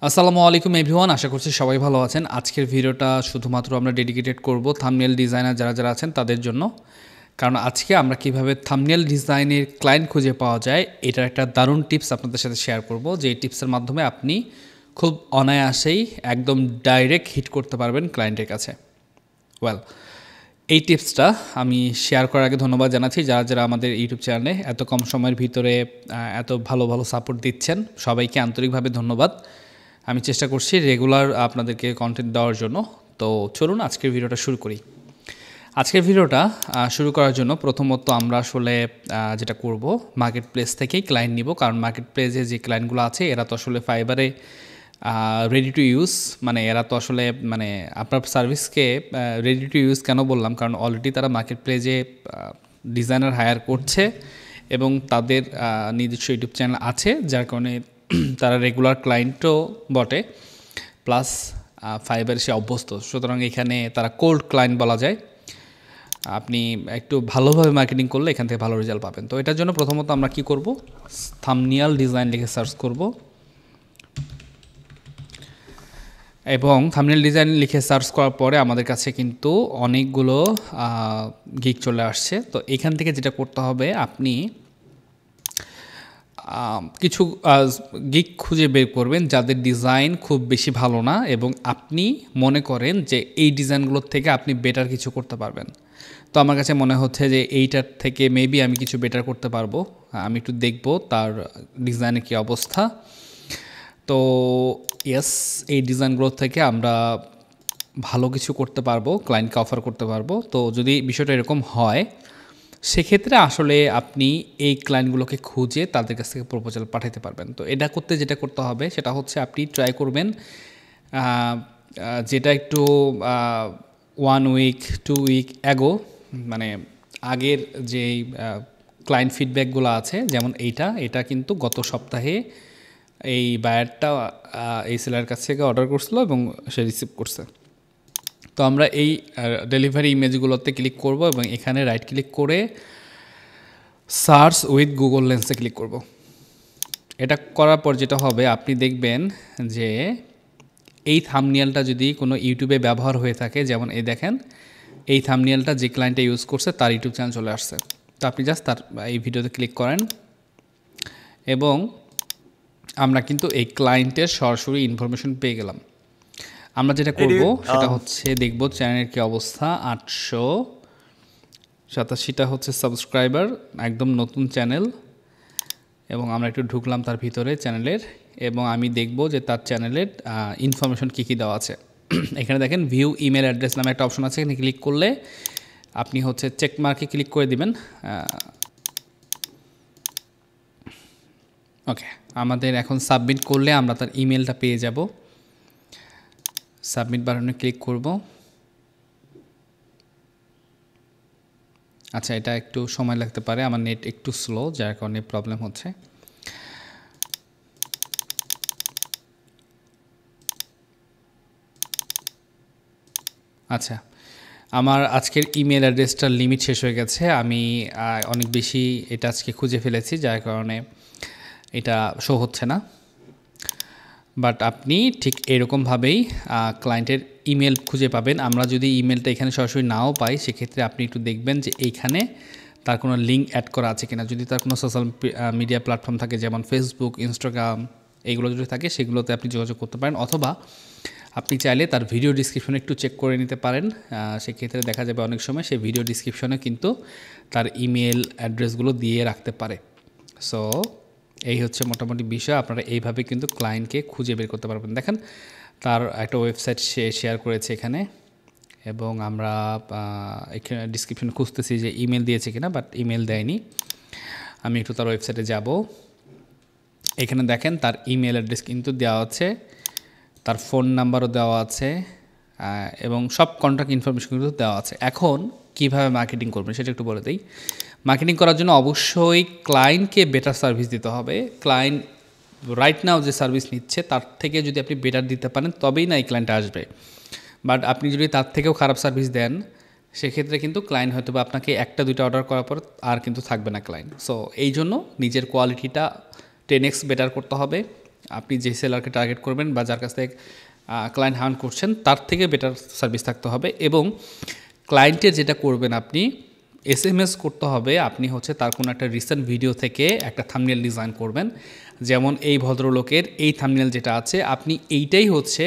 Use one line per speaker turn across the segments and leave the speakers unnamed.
আসসালামু আলাইকুম এভরিওয়ান, আশা করছি সবাই ভালো আছেন। আজকের ভিডিওটা শুধুমাত্র আমরা ডেডিকেটেড করব থাম্বনেল ডিজাইনার যারা আছেন তাদের জন্য। কারণ আজকে আমরা কিভাবে থাম্বনেল ডিজাইনের ক্লায়েন্ট খুঁজে পাওয়া যায় এটার একটা দারুণ টিপস আপনাদের সাথে শেয়ার করব, যে এই টিপসের মাধ্যমে আপনি খুব অনায়াসেই একদম ডাইরেক্ট হিট করতে পারবেন ক্লায়েন্টের কাছে। এই টিপসটা আমি শেয়ার করার আগে ধন্যবাদ জানাচ্ছি যারা আমাদের ইউটিউব চ্যানেলে এত কম সময়ের ভিতরে এত ভালো সাপোর্ট দিচ্ছেন। সবাইকে আন্তরিকভাবে ধন্যবাদ। আমি চেষ্টা করছি রেগুলার আপনাদেরকে কন্টেন্ট দেওয়ার জন্য। তো চলুন আজকের ভিডিওটা শুরু করি। আজকের ভিডিওটা শুরু করার জন্য প্রথমত আমরা আসলে যেটা করব, মার্কেট প্লেস থেকেই ক্লায়েন্ট নিব। কারণ মার্কেট প্লেসে যে ক্লায়েন্টগুলো আছে এরা তো আসলে ফাইবারে রেডি টু ইউজ, মানে এরা তো আসলে মানে আপনার সার্ভিসকে রেডি টু ইউজ কেন বললাম, কারণ অলরেডি তারা মার্কেট প্লেসে ডিজাইনার হায়ার করছে এবং তাদের নিজস্ব ইউটিউব চ্যানেল আছে, যার কারণে তারা রেগুলার ক্লায়েন্টও বটে, প্লাস ফাইবার সে অভ্যস্ত। সুতরাং এখানে তারা কোল্ড ক্লায়েন্ট বলা যায়। আপনি একটু ভালোভাবে মার্কেটিং করলে এখান থেকে ভালো রেজাল্ট পাবেন। তো এটার জন্য প্রথমত আমরা কি করব, থাম্বনেল ডিজাইন লিখে সার্চ করব এবং থাম্বনেল ডিজাইন লিখে সার্চ করার পরে আমাদের কাছে কিন্তু অনেকগুলো গিগ চলে আসছে। তো এখান থেকে যেটা করতে হবে, আপনি কিছু গিগ খুঁজে বের করবেন যাদের ডিজাইন খুব বেশি ভালো না এবং আপনি মনে করেন যে এই ডিজাইনগুলোর থেকে আপনি বেটার কিছু করতে পারবেন। তো আমার কাছে মনে হচ্ছে যে এইটার থেকে মেবি আমি কিছু বেটার করতে পারবো। আমি একটু দেখব তার ডিজাইনের কী অবস্থা। তো ইয়েস, এই ডিজাইনগুলোর থেকে আমরা ভালো কিছু করতে পারবো, ক্লায়েন্টকে অফার করতে পারবো। তো যদি বিষয়টা এরকম হয়, সেক্ষেত্রে আসলে আপনি এই ক্লায়েন্টগুলোকে খুঁজে তাদের কাছ থেকে প্রপোজাল পাঠাতে পারবেন। তো এটা করতে যেটা করতে হবে সেটা হচ্ছে আপনি ট্রাই করবেন যেটা একটু 1 উইক 2 উইক অ্যাগো, মানে আগের যেই ক্লায়েন্ট ফিডব্যাকগুলো আছে, যেমন এটা কিন্তু গত সপ্তাহে এই বায়ারটা এই সেলার কাছ থেকে অর্ডার করছিল এবং সে রিসিভ করছে। তো আমরা এই ডেলিভারি ইমেজগুলোতে ক্লিক করব এবং এখানে রাইট ক্লিক করে সার্চ উইথ গুগল লেন্সে ক্লিক করব। এটা করার পর যেটা হবে, আপনি দেখবেন যে এই থাম্বনেলটা যদি কোনো ইউটিউবে ব্যবহার হয়ে থাকে, যেমন এই দেখেন এই থাম্বনেলটা যে ক্লায়েন্টটা ইউজ করছে তার ইউটিউব চ্যানেল চলে আসছে। তো আপনি জাস্ট তার এই ভিডিওতে ক্লিক করেন এবং আমরা কিন্তু এই ক্লায়েন্টের সরাসরি ইনফরমেশন পেয়ে গেলাম। আমরা যেটা করব সেটা হচ্ছে দেখব চ্যানেলের কী অবস্থা। 887টা হচ্ছে সাবস্ক্রাইবার, একদম নতুন চ্যানেল। এবং আমরা একটু ঢুকলাম তার ভিতরে চ্যানেলের এবং আমি দেখব যে তার চ্যানেলের ইনফরমেশন কী কী দেওয়া আছে। এখানে দেখেন ভিউ ইমেল অ্যাড্রেস নামে একটা অপশন আছে, এখানে ক্লিক করলে আপনি হচ্ছে চেক মার্কে ক্লিক করে দিবেন। ওকে, আমাদের এখন সাবমিট করলে আমরা তার ইমেলটা পেয়ে যাব। সাবমিট বাটনে ক্লিক করব। আচ্ছা, এটা একটু সময় লাগতে পারে, আমার নেট একটু স্লো, যার কারণে প্রবলেম হচ্ছে। আচ্ছা, আমার আজকের ইমেল অ্যাড্রেসটার লিমিট শেষ হয়ে গেছে। আমি অনেক বেশি এটা আজকে খুঁজে ফেলেছি, যার কারণে এটা শো হচ্ছে না। বাট আপনি ঠিক এরকমভাবেই ক্লায়েন্টের ইমেল খুঁজে পাবেন। আমরা যদি ইমেলটা এখানে সরাসরি নাও পাই, সেক্ষেত্রে আপনি একটু দেখবেন যে এইখানে তার কোনো লিঙ্ক অ্যাড করা আছে কিনা। যদি তার কোনো সোশ্যাল মিডিয়া প্ল্যাটফর্ম থাকে, যেমন ফেসবুক, ইনস্টাগ্রাম, এইগুলো যদি থাকে সেগুলোতে আপনি যোগাযোগ করতে পারেন, অথবা আপনি চাইলে তার ভিডিও ডিসক্রিপশনে একটু চেক করে নিতে পারেন। সেক্ষেত্রে দেখা যাবে অনেক সময় সে ভিডিও ডিসক্রিপশনে কিন্তু তার ইমেল অ্যাড্রেসগুলো দিয়ে রাখতে পারে। সো এই হচ্ছে মোটামুটি বিষয়। আপনারা এইভাবে কিন্তু ক্লায়েন্টকে খুঁজে বের করতে পারবেন। দেখেন তার একটা ওয়েবসাইট সে শেয়ার করেছে এখানে, এবং আমরা এখানে ডিসক্রিপশন খুঁজতেছি যে ইমেল দিয়েছে কিনা, বাট ইমেল দেয়নি। আমি একটু তার ওয়েবসাইটে যাব। এখানে দেখেন তার ইমেল অ্যাড্রেস কিন্তু দেওয়া আছে, তার ফোন নাম্বারও দেওয়া আছে এবং সব কন্ট্যাক্ট ইনফরমেশন কিন্তু দেওয়া আছে। এখন কীভাবে মার্কেটিং করবেন সেটা একটু বলে দিই। মার্কেটিং করার জন্য অবশ্যই ক্লায়েন্টকে বেটার সার্ভিস দিতে হবে। ক্লায়েন্ট রাইট নাও যে সার্ভিস নিচ্ছে তার থেকে যদি আপনি বেটার দিতে পারেন, তবেই না এই ক্লায়েন্টটা আসবে। বাট আপনি যদি তার থেকেও খারাপ সার্ভিস দেন, সেক্ষেত্রে কিন্তু ক্লায়েন্ট হয়তো বা আপনাকে 1-2টা অর্ডার করার পর আর কিন্তু থাকবে না ক্লায়েন্ট। সো এই জন্য নিজের কোয়ালিটিটা 10x বেটার করতে হবে আপনি যে সেলারকে টার্গেট করবেন বা যার কাছ থেকে ক্লায়েন্ট হান্ট করছেন তার থেকে বেটার সার্ভিস থাকতে হবে। এবং ক্লায়েন্টের যেটা করবেন আপনি এসএমএস করতে হবে, আপনি হচ্ছে তার কোনো একটা রিসেন্ট ভিডিও থেকে একটা থাম্বনেল ডিজাইন করবেন। যেমন এই ভদ্রলোকের এই থাম্বনেল যেটা আছে আপনি এইটাই হচ্ছে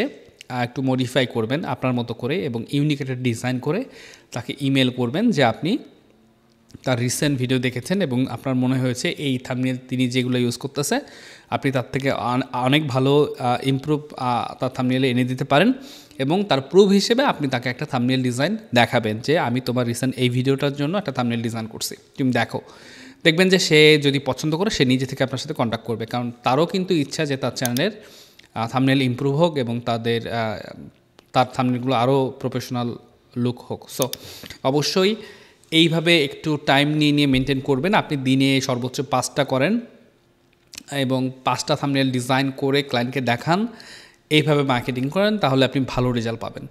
একটু মডিফাই করবেন আপনার মতো করে এবং ইউনিক একটা ডিজাইন করে তাকে ইমেল করবেন যে আপনি তার রিসেন্ট ভিডিও দেখেছেন এবং আপনার মনে হয়েছে এই থাম্বনেল তিনি যেগুলো ইউজ করতেছে আপনি তার থেকে অনেক ভালো ইমপ্রুভ তার থাম্বনেলে এনে দিতে পারেন এবং তার প্রুফ হিসেবে আপনি তাকে একটা থাম্বনেল ডিজাইন দেখাবেন যে আমি তোমার রিসেন্ট এই ভিডিওটার জন্য একটা থাম্বনেল ডিজাইন করছি, তুমি দেখো। দেখবেন যে সে যদি পছন্দ করে সে নিজে থেকে আপনার সাথে কন্ট্যাক্ট করবে, কারণ তারও কিন্তু ইচ্ছা যে তার চ্যানেলের থাম্বনেল ইমপ্রুভ হোক এবং তার থাম্বনেলগুলো আরও প্রফেশনাল লুক হোক। সো অবশ্যই এইভাবে একটু টাইম নিয়ে মেনটেন করবেন। আপনি দিনে সর্বোচ্চ 5টা করেন এবং 5টা থাম্বনেল ডিজাইন করে ক্লায়েন্টকে দেখান, এইভাবে মার্কেটিং করেন, তাহলে আপনি ভালো রেজাল্ট পাবেন।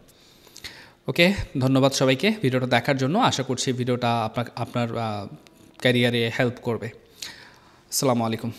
ওকে, ধন্যবাদ সবাইকে ভিডিওটা দেখার জন্য। আশা করছি ভিডিওটা আপনার ক্যারিয়ারে হেল্প করবে। আসসালামু আলাইকুম।